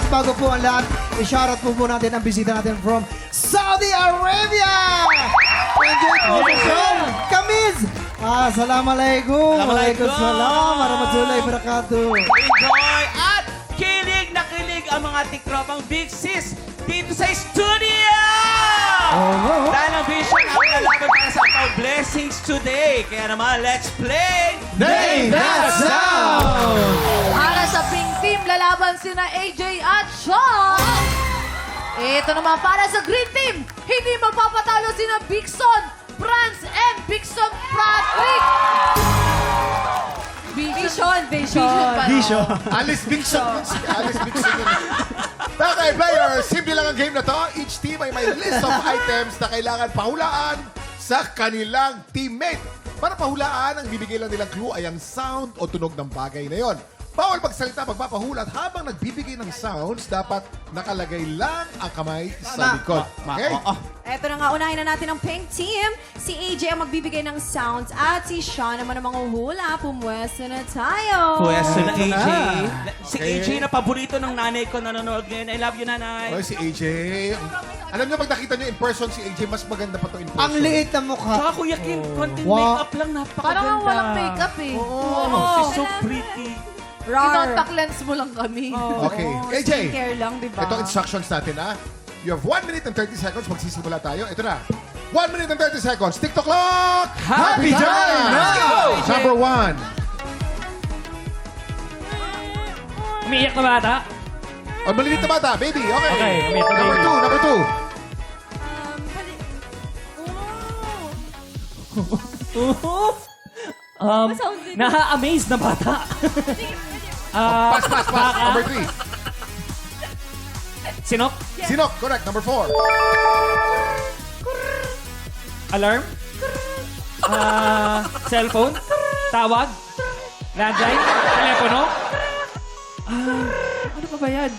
bago po ang lahat, i-shoutout po natin ang bisita natin from Saudi Arabia! Enjoy po sa show! Kamiz! Assalamualaikum! Waalaikumsalam! Warahmatullahi wabarakatuh! Enjoy at kilig na kilig ang mga tikropang Big Sis dito sa studio! Dahil ang vision ang lalaban para sa Pau Blessings today. Kaya naman, let's play! Name that sound! Para sa pink team, lalaban sina AJ at Sean. Ito naman para sa green team, hindi magpapatalo sina Bigson, Franz, and Bigson Patrick. Vision pala. Bisyo. Alice Bixon. Alice Bixon. Okay, players, simple lang ang game na to. Each team ay may list of items na kailangan pahulaan sa kanilang teammate. Para pahulaan, ang bibigay lang nilang clue ay ang sound o tunog ng bagay na yon. Bawal magsalita pagpapahula at habang nagbibigay ng sounds, dapat nakalagay lang ang kamay sa likod. Okay? Eto na nga, unahin na natin ang pink team. Si AJ ang magbibigay ng sounds at si Sean naman ang manguhula. Pumwesto na tayo. Pwesto na AJ. Si Okay. AJ na paborito ng nanay ko nanonood ngayon. I love you, nanay. Okay, si AJ. Alam niyo, pag nakita niyo in person si AJ, mas maganda pa to in person. Ang liit na mukha. Tsaka Kuya Kim, konting Wow. makeup lang, napakaganda. Parang ang walang makeup eh. She's so pretty. Contact lens mo lang kami. Okay. AJ, Skincare lang, di ba? ito instructions natin, ha? You have 1 minute and 30 seconds. Magsisimula tayo. Ito na. 1 minute and 30 seconds. TikTok clock! Happy time! Let's go! Number 1. Umiiyak na bata? O, malilit na bata, baby. Okay. Okay, umiyak na Number baby. 2, number 2. Na-amaze na bata. Pass. Number 3. Sinok? Sinok, correct. Number 4. Alarm? Cellphone? Tawag? Landline? Telepono? Ano pa ba yan?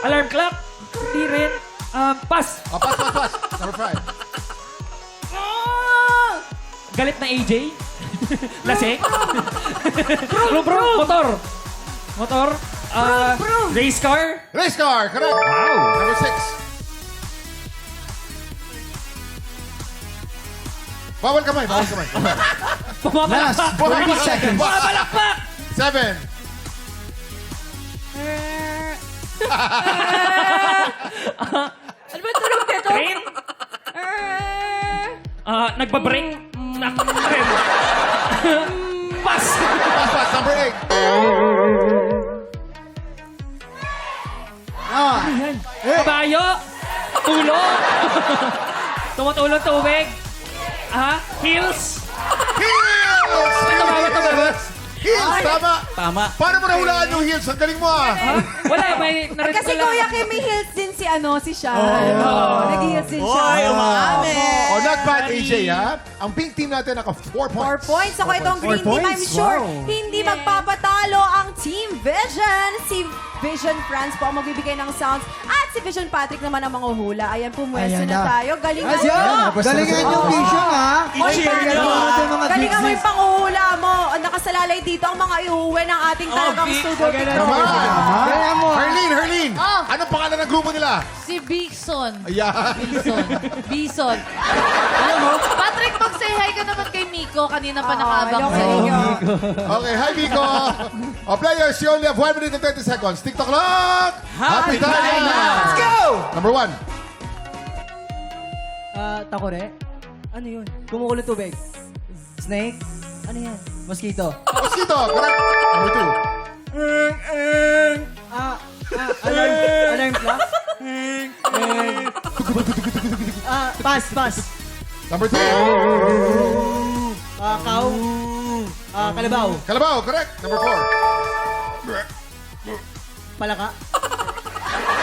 Alarm clock? Hindi rin. Pass. Pass. Number 5. Galit na AJ? Lasing? Bro. Motor? Race car? Race car, correct. Wow. Number 6. Bawal kamay. Pumabalakpak! 30 seconds. Pumabalakpak! 7. Ano ba tulog dito? Train? Nagbabrake? Train? Pass! Pass. Number 8. Kabayo? Tulo? Tumutulong tubig? Hills? Heels! Heels, tama. Tama. Paano mo nahulaan yung heels? Ang galing mo, ah. Wala, may narinig Kasi ko lang. Kuya Kim, may heels din si Sean. Nag-heels din siya. Hoy, umamin. Oh, not bad, AJ, ha? Ang pink team natin naka 4 points. 4 points. Ako itong green 4 team, I'm points? sure Wow. hindi magpapatalo ang Team Vision. Si Vision France po ang magbibigay ng sounds. At si Vision Patrick naman ang manguhula. Ayan, pumwesto Ayan na na. tayo. Galingan Ayan. nyo. Galingan yung vision, ha? I-cheer Galingan nyo, mo ha? natin mga Galingan mo big yung panguhula mo. Nakasalalay dito ang mga iuwi ng ating talagang Vic. studio. Come on. Galingan mo, ha? Herlene. Oh. Anong pangalan ng grupo nila? Si Bigson. Ayan. Bison. Alam mo? Patrick, mag-say hi ka naman kay Miko. Kanina pa nakabang hello, sa'yo. Miko. Okay, hi, Vico. Players, you only have 1 minute and 30 seconds. TikTok clock! Happy time! Let's go! Number 1. Takore? Ano yun? Kumukulong tubig. Snake? Ano yan? Mosquito? Mosquito, correct. Number 2. Alarm clock? Pass. Number 3. Cow? Kalabaw? Kalabaw, correct. Number 4. Palaka?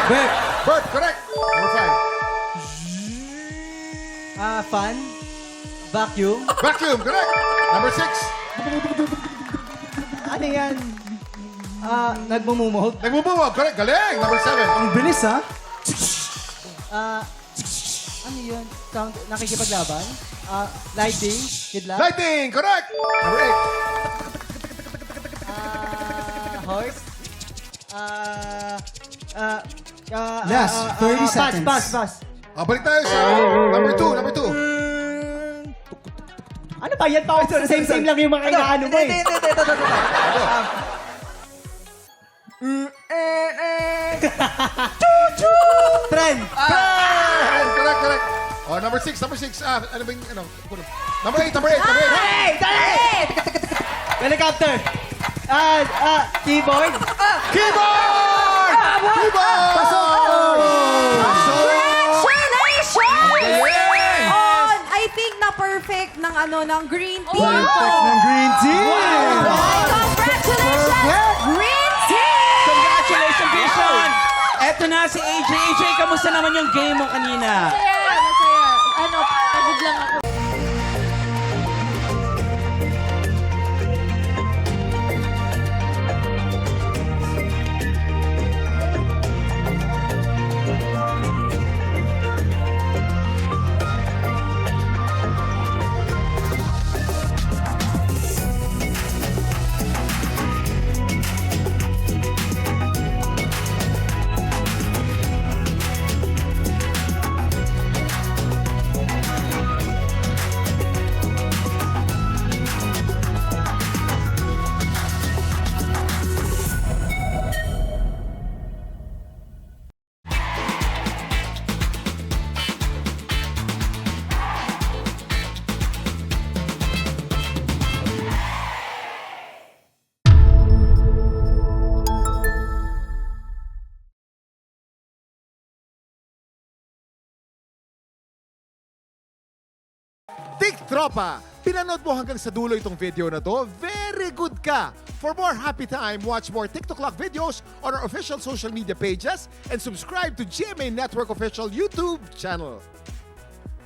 Bird? Bird, correct. Number 5. Fan? Vacuum? Vacuum, correct. Number 6. Ano yan? Nagmumumog? Nagmumumog, correct. Galing. Number 7. Ang bilis, ha? Ano yun? Sound, nakikipaglaban? Lighting? Kidlat? Lighting, correct. Number 8. Horse? Last 30 seconds. Pass. Balik tayo sa number 2. Ano ba yan? Same lang yung mga inaano mo eh. Trend. Correct. Oh, number 6. Ano ba yung, ano? Number 8. Hey! Dali! Helicopter. Keyboard. Keyboard! Congratulations! On, I think na perfect ng ng green team. Perfect ng Green Team. Congratulations, green team! Congratulations, Vision! Eto na si AJ. AJ, kamusta naman yung game mo kanina? Masaya. Pagod lang ako. Tik Tropa! Pinanood mo hanggang sa dulo itong video na to? Very good ka! For more happy time, watch more TikTok Clock videos on our official social media pages and subscribe to GMA Network official YouTube channel.